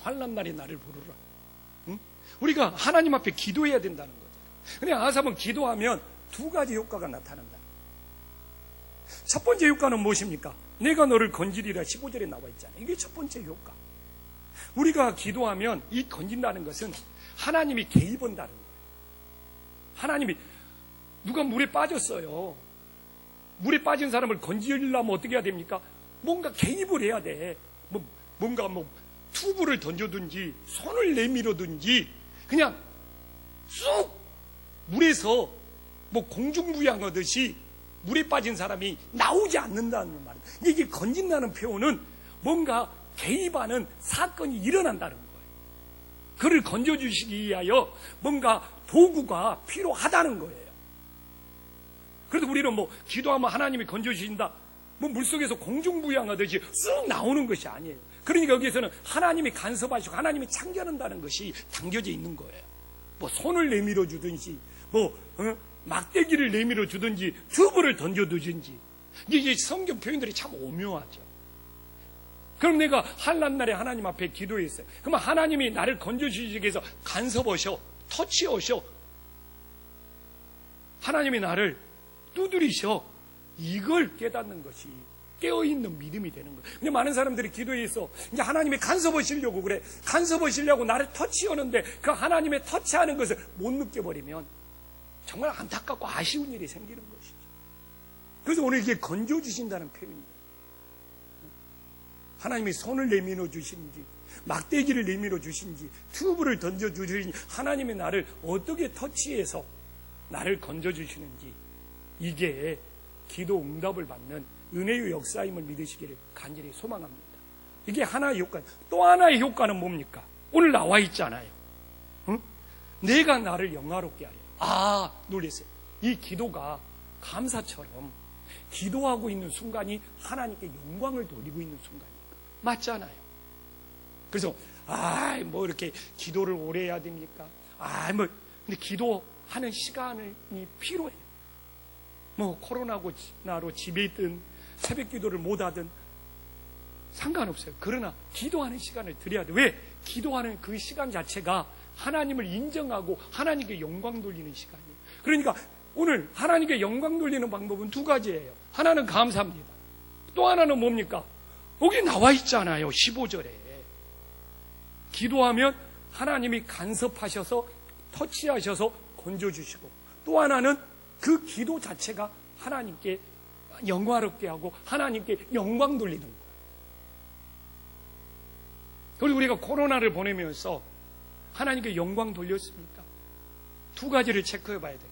환난날에 나를 부르라. 응? 우리가 하나님 앞에 기도해야 된다는 거죠. 근데 아삽은 기도하면 두 가지 효과가 나타난다. 첫 번째 효과는 무엇입니까? 내가 너를 건지리라 15절에 나와 있잖아요. 이게 첫 번째 효과. 우리가 기도하면 이 건진다는 것은 하나님이 개입한다는 거예요. 하나님이, 누가 물에 빠졌어요. 물에 빠진 사람을 건지려면 어떻게 해야 됩니까? 뭔가 개입을 해야 돼. 뭔가 튜브를 던져든지 손을 내밀어든지 그냥 쑥 물에서 공중부양하듯이 물에 빠진 사람이 나오지 않는다는 말이에요. 이게 건진다는 표현은 뭔가 개입하는 사건이 일어난다는 거예요. 그를 건져주시기 위하여 뭔가 도구가 필요하다는 거예요. 그래도 우리는 기도하면 하나님이 건져주신다. 물속에서 공중부양하듯이 쑥 나오는 것이 아니에요. 그러니까 여기에서는 하나님이 간섭하시고 하나님이 창조한다는 것이 담겨져 있는 거예요. 손을 내밀어 주든지, 막대기를 내밀어 주든지, 튜브를 던져두든지. 이게 성경 표현들이 참 오묘하죠. 그럼 내가 환난날에 하나님 앞에 기도했어요. 그러면 하나님이 나를 건져주시기 위해서 간섭하셔, 터치하셔. 하나님이 나를 두드리셔. 이걸 깨닫는 것이 깨어있는 믿음이 되는 거예요. 근데 많은 사람들이 기도해서 이제 하나님이 간섭하시려고 그래. 간섭하시려고 나를 터치하는데 그 하나님의 터치하는 것을 못 느껴버리면 정말 안타깝고 아쉬운 일이 생기는 것이죠. 그래서 오늘 이게 건져주신다는 표현입니다. 하나님이 손을 내밀어 주신지, 막대기를 내밀어 주신지, 튜브를 던져 주신지, 하나님이 나를 어떻게 터치해서 나를 건져주시는지, 이게 기도 응답을 받는 은혜의 역사임을 믿으시기를 간절히 소망합니다. 이게 하나의 효과. 또 하나의 효과는 뭡니까? 오늘 나와 있잖아요. 응? 내가 나를 영화롭게 하리라. 놀랐어요. 이 기도가 감사처럼 기도하고 있는 순간이 하나님께 영광을 돌리고 있는 순간이에요. 맞잖아요. 그래서 이렇게 기도를 오래 해야 됩니까? 근데 기도하는 시간이 필요해요. 코로나로 집에 있든 새벽 기도를 못하든 상관없어요. 그러나 기도하는 시간을 드려야 돼. 왜? 기도하는 그 시간 자체가 하나님을 인정하고 하나님께 영광 돌리는 시간이에요. 그러니까 오늘 하나님께 영광 돌리는 방법은 두 가지예요. 하나는 감사입니다. 또 하나는 뭡니까? 여기 나와 있잖아요. 15절에. 기도하면 하나님이 간섭하셔서 터치하셔서 건져주시고, 또 하나는 그 기도 자체가 하나님께 영광롭게 하고 하나님께 영광 돌리는 거예요. 그리고 우리가 코로나를 보내면서 하나님께 영광 돌렸습니까? 두 가지를 체크해 봐야 돼요.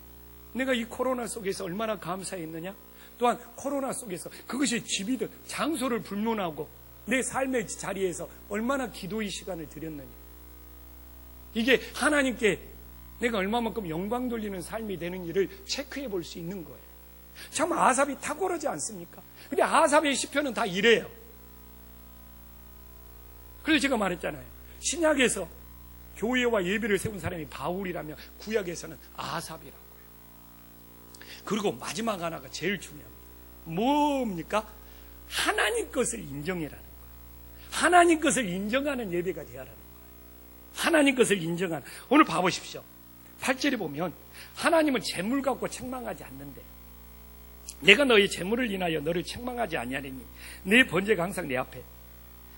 내가 이 코로나 속에서 얼마나 감사했느냐? 또한 코로나 속에서 그것이 집이든 장소를 불문하고 내 삶의 자리에서 얼마나 기도의 시간을 드렸느냐? 이게 하나님께 내가 얼마만큼 영광 돌리는 삶이 되는 일을 체크해 볼 수 있는 거예요. 참 아삽이 탁월하지 않습니까? 근데 아삽의 시편은 다 이래요. 그래서 제가 말했잖아요. 신약에서 교회와 예배를 세운 사람이 바울이라면 구약에서는 아삽이라고요. 그리고 마지막 하나가 제일 중요합니다. 뭡니까? 하나님 것을 인정해라는 거예요. 하나님 것을 인정하는 예배가 되어라는 거예요. 하나님 것을 인정하는. 오늘 봐보십시오. 8절에 보면 하나님은 재물 갖고 책망하지 않는데, 내가 너의 재물을 인하여 너를 책망하지 아니하리니 내 번제가 항상 내 앞에.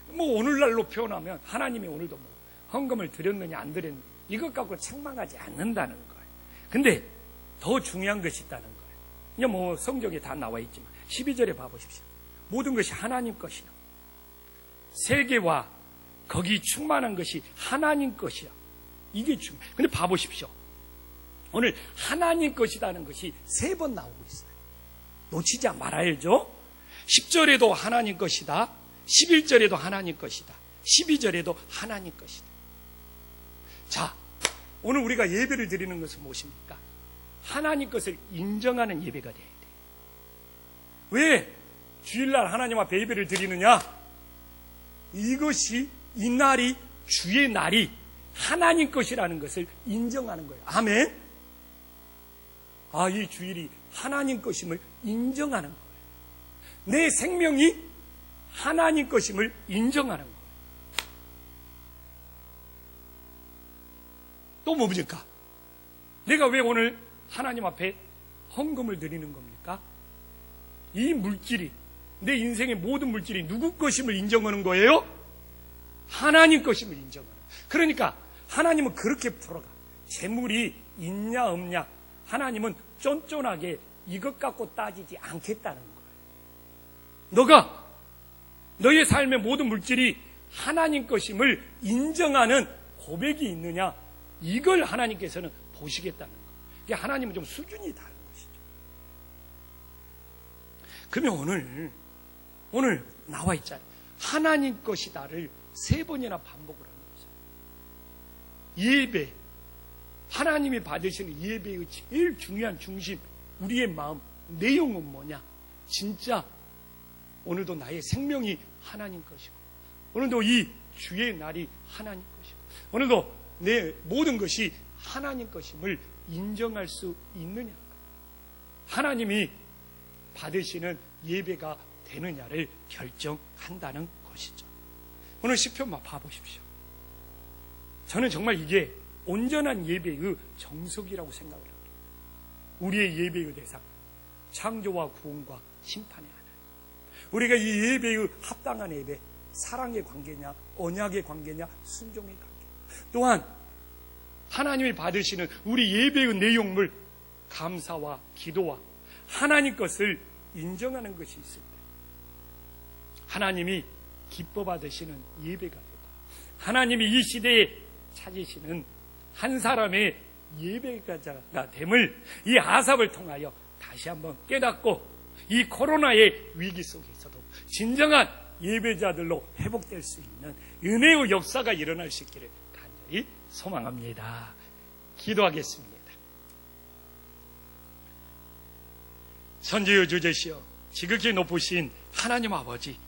뭐 오늘날로 표현하면 하나님이 오늘도 뭐 헌금을 드렸느냐 안 드렸느냐 이것 갖고 책망하지 않는다는 거예요. 근데 더 중요한 것이 있다는 거예요. 이제 뭐 성경에 다 나와 있지만 12절에 봐보십시오. 모든 것이 하나님 것이야. 세계와 거기 충만한 것이 하나님 것이야. 이게 중요해요. 근데 봐보십시오. 오늘 하나님 것이라는 것이 3번 나오고 있어요. 놓치지 말아야죠. 10절에도 하나님 것이다. 11절에도 하나님 것이다. 12절에도 하나님 것이다. 자, 오늘 우리가 예배를 드리는 것은 무엇입니까? 하나님 것을 인정하는 예배가 돼야 돼요. 왜 주일날 하나님 앞에 예배를 드리느냐? 이것이 이 날이 주의 날이 하나님 것이라는 것을 인정하는 거예요. 아멘. 아, 이 주일이 하나님 것임을 인정하는 거예요. 내 생명이 하나님 것임을 인정하는 거예요. 또 뭡니까? 내가 왜 오늘 하나님 앞에 헌금을 드리는 겁니까? 이 물질이, 내 인생의 모든 물질이 누구 것임을 인정하는 거예요? 하나님 것임을 인정하는 거예요. 그러니까 하나님은 그렇게 풀어가. 재물이 있냐 없냐 하나님은 쫀쫀하게 이것 갖고 따지지 않겠다는 거예요. 너가 너의 삶의 모든 물질이 하나님 것임을 인정하는 고백이 있느냐, 이걸 하나님께서는 보시겠다는 거예요. 이게 하나님은 좀 수준이 다른 것이죠. 그러면 오늘 나와 있잖아요. 하나님 것이다를 3번이나 반복을 하는 거죠. 예배, 하나님이 받으시는 예배의 제일 중요한 중심, 우리의 마음, 내용은 뭐냐? 진짜 오늘도 나의 생명이 하나님 것이고, 오늘도 이 주의 날이 하나님 것이고, 오늘도 내 모든 것이 하나님 것임을 인정할 수 있느냐? 하나님이 받으시는 예배가 되느냐를 결정한다는 것이죠. 오늘 시편만 봐보십시오. 저는 정말 이게 온전한 예배의 정석이라고 생각을 합니다. 우리의 예배의 대상, 창조와 구원과 심판의 하나님. 우리가 이 예배의 합당한 예배, 사랑의 관계냐, 언약의 관계냐, 순종의 관계. 또한 하나님이 받으시는 우리 예배의 내용물, 감사와 기도와 하나님 것을 인정하는 것이 있을 때 하나님이 기뻐 받으시는 예배가 되고, 하나님이 이 시대에 찾으시는 한 사람의 예배자가 됨을 이 아삽을 통하여 다시 한번 깨닫고, 이 코로나의 위기 속에서도 진정한 예배자들로 회복될 수 있는 은혜의 역사가 일어날 수 있기를 간절히 소망합니다. 기도하겠습니다. 선지의 주제시여 지극히 높으신 하나님 아버지,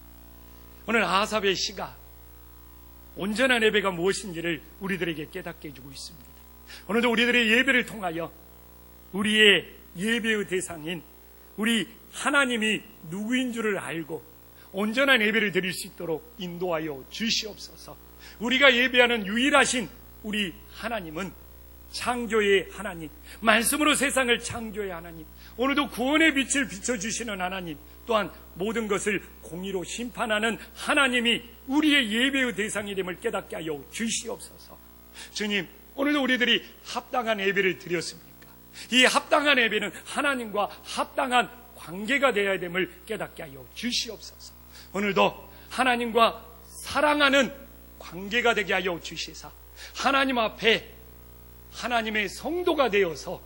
오늘 아삽의 시가 온전한 예배가 무엇인지를 우리들에게 깨닫게 해주고 있습니다. 오늘도 우리들의 예배를 통하여 우리의 예배의 대상인 우리 하나님이 누구인 줄을 알고 온전한 예배를 드릴 수 있도록 인도하여 주시옵소서. 우리가 예배하는 유일하신 우리 하나님은 창조의 하나님, 말씀으로 세상을 창조의 하나님, 오늘도 구원의 빛을 비춰주시는 하나님, 또한 모든 것을 공의로 심판하는 하나님이 우리의 예배의 대상이 됨을 깨닫게 하여 주시옵소서. 주님, 오늘도 우리들이 합당한 예배를 드렸습니까? 이 합당한 예배는 하나님과 합당한 관계가 되어야 됨을 깨닫게 하여 주시옵소서. 오늘도 하나님과 사랑하는 관계가 되게 하여 주시사 하나님 앞에 하나님의 성도가 되어서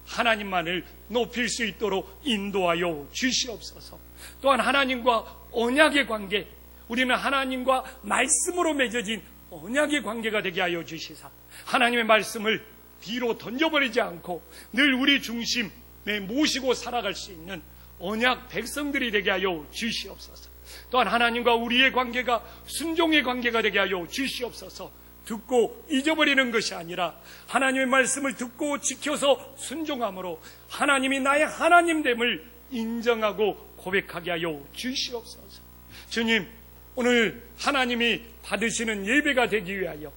하나님만을 높일 수 있도록 인도하여 주시옵소서. 또한 하나님과 언약의 관계, 우리는 하나님과 말씀으로 맺어진 언약의 관계가 되게 하여 주시사 하나님의 말씀을 뒤로 던져버리지 않고 늘 우리 중심에 모시고 살아갈 수 있는 언약 백성들이 되게 하여 주시옵소서. 또한 하나님과 우리의 관계가 순종의 관계가 되게 하여 주시옵소서. 듣고 잊어버리는 것이 아니라 하나님의 말씀을 듣고 지켜서 순종함으로 하나님이 나의 하나님됨을 인정하고 고백하게 하여 주시옵소서. 주님, 오늘 하나님이 받으시는 예배가 되기 위하여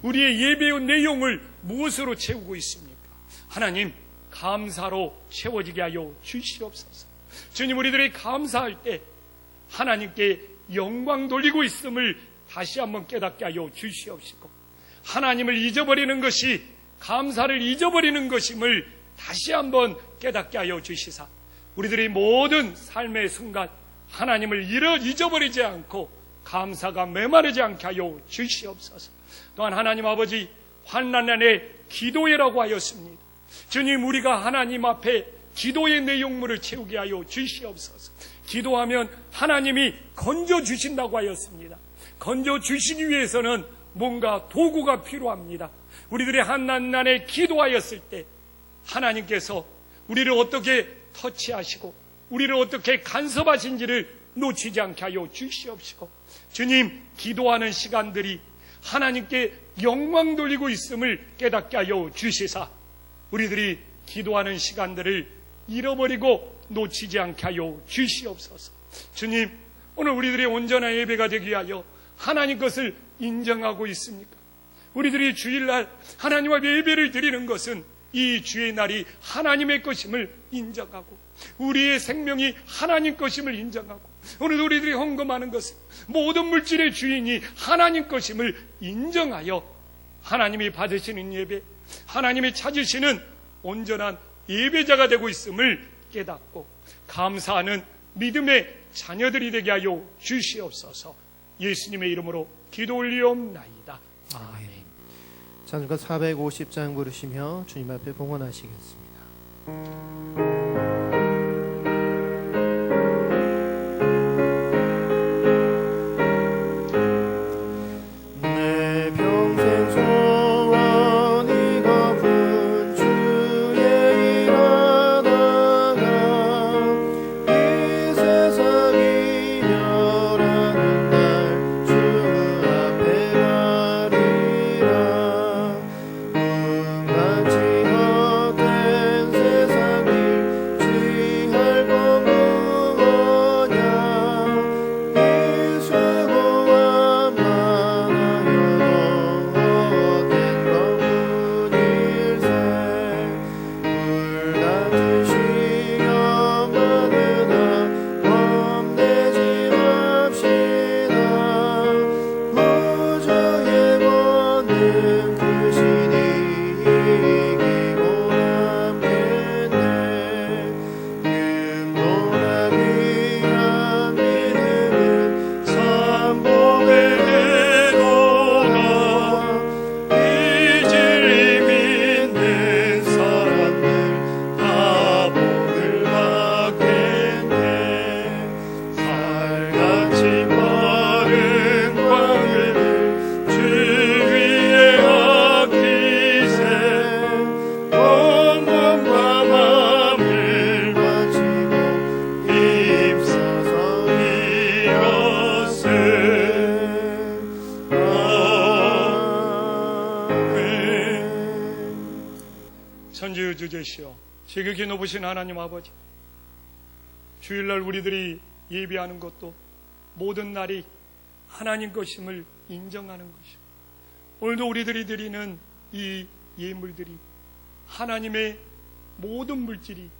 우리의 예배의 내용을 무엇으로 채우고 있습니까? 하나님, 감사로 채워지게 하여 주시옵소서. 주님, 우리들이 감사할 때 하나님께 영광 돌리고 있음을 다시 한번 깨닫게 하여 주시옵시고, 하나님을 잊어버리는 것이 감사를 잊어버리는 것임을 다시 한번 깨닫게 하여 주시사, 우리들의 모든 삶의 순간 하나님을 잊어버리지 않고 감사가 메마르지 않게 하여 주시옵소서. 또한 하나님 아버지, 환난 안에 기도회라고 하였습니다. 주님, 우리가 하나님 앞에 기도의 내용물을 채우게 하여 주시옵소서. 기도하면 하나님이 건져주신다고 하였습니다. 건져주시기 위해서는 뭔가 도구가 필요합니다. 우리들의 환난난에 기도하였을 때 하나님께서 우리를 어떻게 터치하시고 우리를 어떻게 간섭하신지를 놓치지 않게 하여 주시옵시고, 주님, 기도하는 시간들이 하나님께 영광 돌리고 있음을 깨닫게 하여 주시사, 우리들이 기도하는 시간들을 잃어버리고 놓치지 않게 하여 주시옵소서. 주님, 오늘 우리들의 온전한 예배가 되기 위하여 하나님 것을 인정하고 있습니까? 우리들이 주일날 하나님 앞에 예배를 드리는 것은 이 주의 날이 하나님의 것임을 인정하고 우리의 생명이 하나님 것임을 인정하고, 오늘 우리들이 헌금하는 것은 모든 물질의 주인이 하나님 것임을 인정하여 하나님이 받으시는 예배, 하나님이 찾으시는 온전한 예배자가 되고 있음을 깨닫고 감사하는 믿음의 자녀들이 되게 하여 주시옵소서. 예수님의 이름으로 기도 올리옵나이다. 아멘. 찬송가 450장 부르시며 주님 앞에 봉헌하시겠습니다. 주제시오 지극히 높으신 하나님 아버지, 주일날 우리들이 예배하는 것도 모든 날이 하나님 것임을 인정하는 것이오. 오늘도 우리들이 드리는 이 예물들이 하나님의 모든 물질이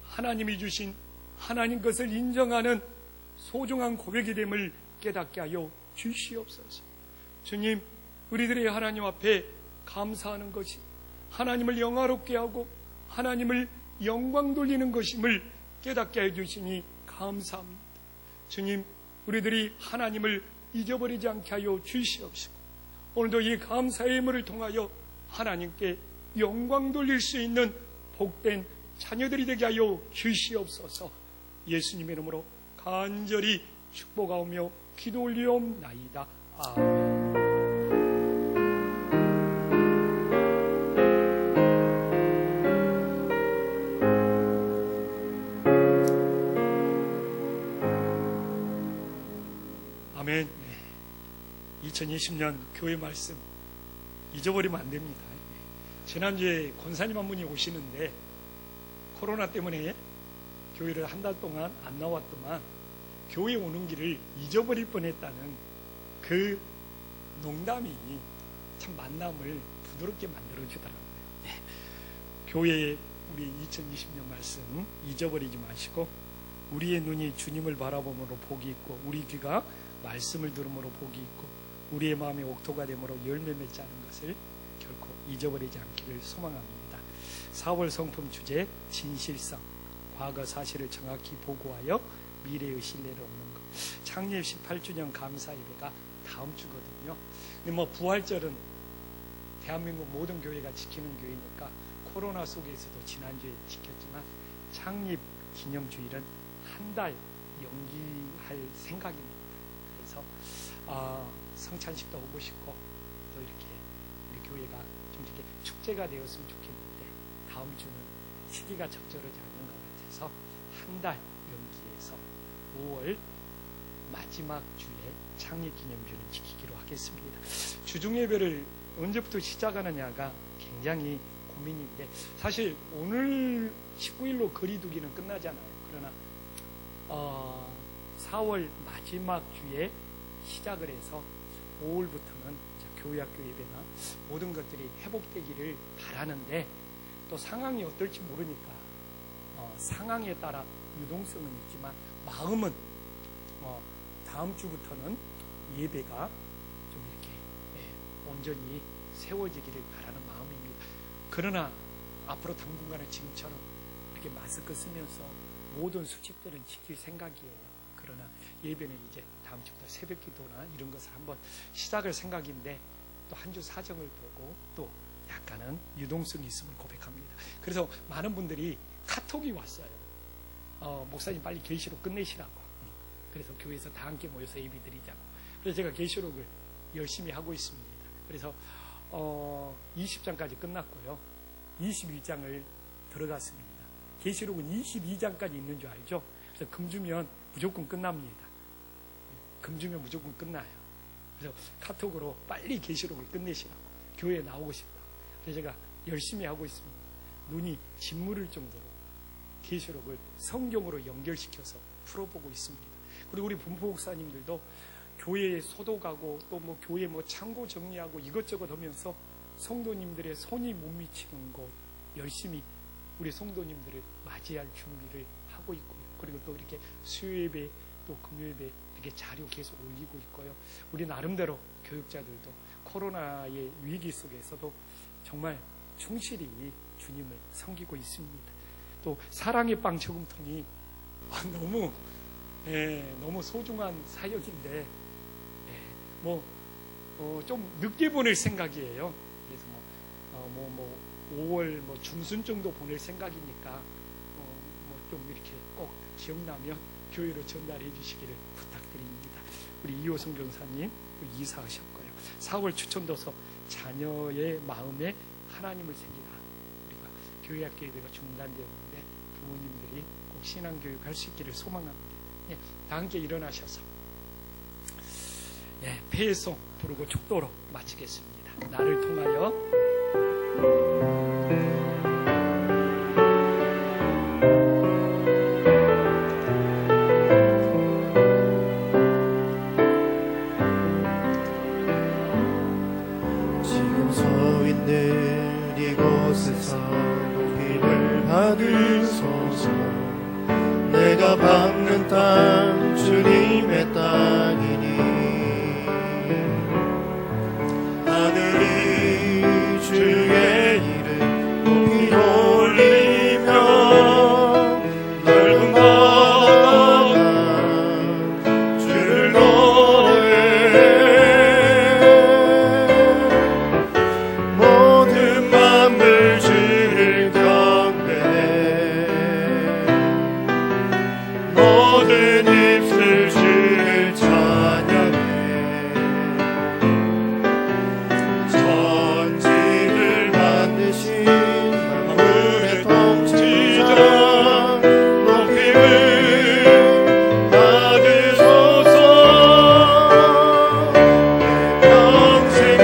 하나님이 주신 하나님 것을 인정하는 소중한 고백이 됨을 깨닫게 하여 주시옵소서. 주님, 우리들의 하나님 앞에 감사하는 것이 하나님을 영화롭게 하고 하나님을 영광 돌리는 것임을 깨닫게 해주시니 감사합니다. 주님, 우리들이 하나님을 잊어버리지 않게 하여 주시옵시고, 오늘도 이 감사의 예물을 통하여 하나님께 영광 돌릴 수 있는 복된 자녀들이 되게 하여 주시옵소서. 예수님의 이름으로 간절히 축복하오며 기도 올리옵나이다. 아멘. 아멘. 2020년 교회 말씀 잊어버리면 안 됩니다. 지난주에 권사님 한 분이 오시는데 코로나 때문에 교회를 한 달 동안 안 나왔더만 교회 오는 길을 잊어버릴 뻔했다는 그 농담이 참 만남을 부드럽게 만들어주더라고요. 교회에 우리 2020년 말씀 잊어버리지 마시고 우리의 눈이 주님을 바라보므로 복이 있고 우리 귀가 말씀을 들음으로 복이 있고 우리의 마음이 옥토가 되므로 열매 맺지 않은 것을 결코 잊어버리지 않기를 소망합니다. 4월 성품 주제 진실성, 과거 사실을 정확히 보고하여 미래의 신뢰를 얻는 것. 창립 18주년 감사 예배가 다음 주거든요. 근데 뭐 부활절은 대한민국 모든 교회가 지키는 교회니까 코로나 속에서도 지난주에 지켰지만 창립 기념주일은 한 달 연기할 생각입니다. 그래서 성찬식도 하고 싶고 또 이렇게 우리 교회가 좀 이렇게 축제가 되었으면 좋겠는데 다음 주는 시기가 적절하지 않는 것 같아서 한 달 연기해서 5월 마지막 주에 창립 기념주를 지키기로 하겠습니다. 주중 예배를 언제부터 시작하느냐가 굉장히 고민인데 사실 오늘 19일로 거리두기는 끝나잖아요. 그러나 4월 마지막 주에 시작을 해서 5월부터는 교회학교 예배나 모든 것들이 회복되기를 바라는데 또 상황이 어떨지 모르니까 상황에 따라 유동성은 있지만 마음은 다음 주부터는 예배가 좀 이렇게 온전히 세워지기를 바라는 마음입니다. 그러나 앞으로 당분간은 지금처럼 이렇게 마스크 쓰면서 모든 수칙들은 지킬 생각이에요. 그러나 예배는 이제 다음 주부터 새벽 기도나 이런 것을 한번 시작할 생각인데 또 한 주 사정을 보고 또 약간은 유동성이 있음을 고백합니다. 그래서 많은 분들이 카톡이 왔어요. 목사님 빨리 계시록 끝내시라고. 그래서 교회에서 다 함께 모여서 예배 드리자고. 그래서 제가 계시록을 열심히 하고 있습니다. 그래서 20장까지 끝났고요. 21장을 들어갔습니다. 계시록은 22장까지 있는 줄 알죠? 그래서 금주면 무조건 끝납니다. 금주면 무조건 끝나요. 그래서 카톡으로 빨리 계시록을 끝내시라고. 교회에 나오고 싶다. 그래서 제가 열심히 하고 있습니다. 눈이 짓무를 정도로 계시록을 성경으로 연결시켜서 풀어보고 있습니다. 그리고 우리 분포 목사님들도 교회에 소독하고 또 뭐 교회 뭐 창고 정리하고 이것저것 하면서 성도님들의 손이 못 미치는 곳 열심히 우리 성도님들을 맞이할 준비를 하고 있고요. 그리고 또 이렇게 수요예배 또 금요예배 이렇게 자료 계속 올리고 있고요. 우리 나름대로 교육자들도 코로나의 위기 속에서도 정말 충실히 주님을 섬기고 있습니다. 또 사랑의 빵 저금통이 너무 소중한 사역인데 좀 늦게 보낼 생각이에요. 그래서 5월 중순 정도 보낼 생각이니까 좀 이렇게 꼭 기억나면 교회로 전달해 주시기를 부탁드립니다. 우리 이호성 변사님 이사하셨고요. 4월 추천도서 자녀의 마음에 하나님을 새기라. 우리가 교회학교 예배가 중단되었는데 부모님들이 꼭 신앙교육 할 수 있기를 소망합니다. 다 함께 일어나셔서 폐송 부르고 축도로 마치겠습니다. 나를 통하여 지금 서 있는 이곳에서 높임을 받으소서. 내가 밟는 땅 주님의 땅이니 하늘이 주의 이름 높이 올리며 넓은 바다가 주를 노래 모든 만물 주를 경배해 모든 입술 주를 찬양해 천지를 만드신 만물의 통치자 높임을 받으소서. 내 평생에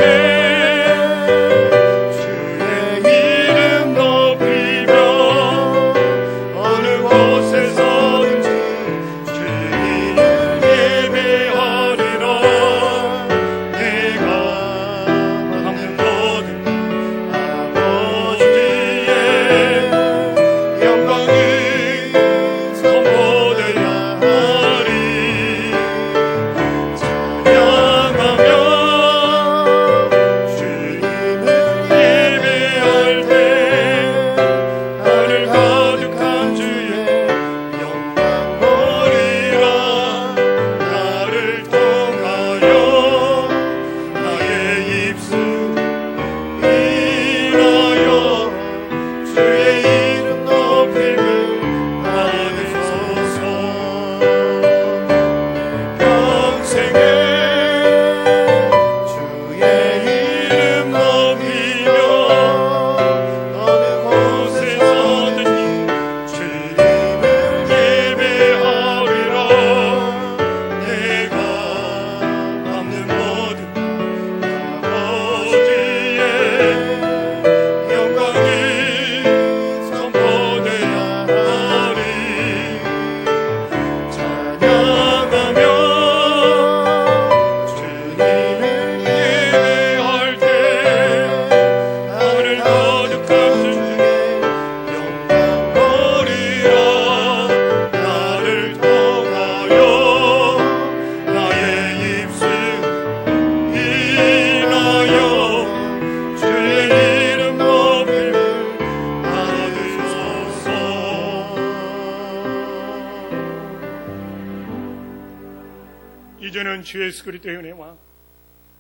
이제는 주 예수 그리스도의 은혜와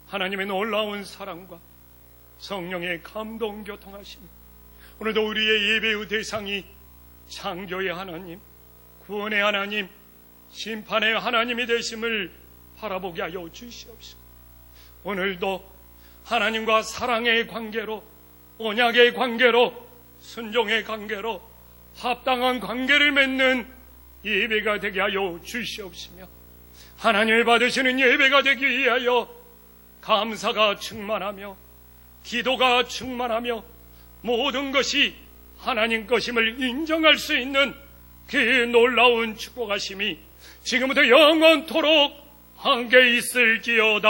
하나님의 놀라운 사랑과 성령의 감동 교통하심, 오늘도 우리의 예배의 대상이 창조의 하나님, 구원의 하나님, 심판의 하나님이 되심을 바라보게 하여 주시옵소서. 오늘도 하나님과 사랑의 관계로, 언약의 관계로, 순종의 관계로 합당한 관계를 맺는 예배가 되게 하여 주시옵시며, 하나님을 받으시는 예배가 되기 위하여 감사가 충만하며 기도가 충만하며 모든 것이 하나님 것임을 인정할 수 있는 그 놀라운 축복하심이 지금부터 영원토록 함께 있을지어다.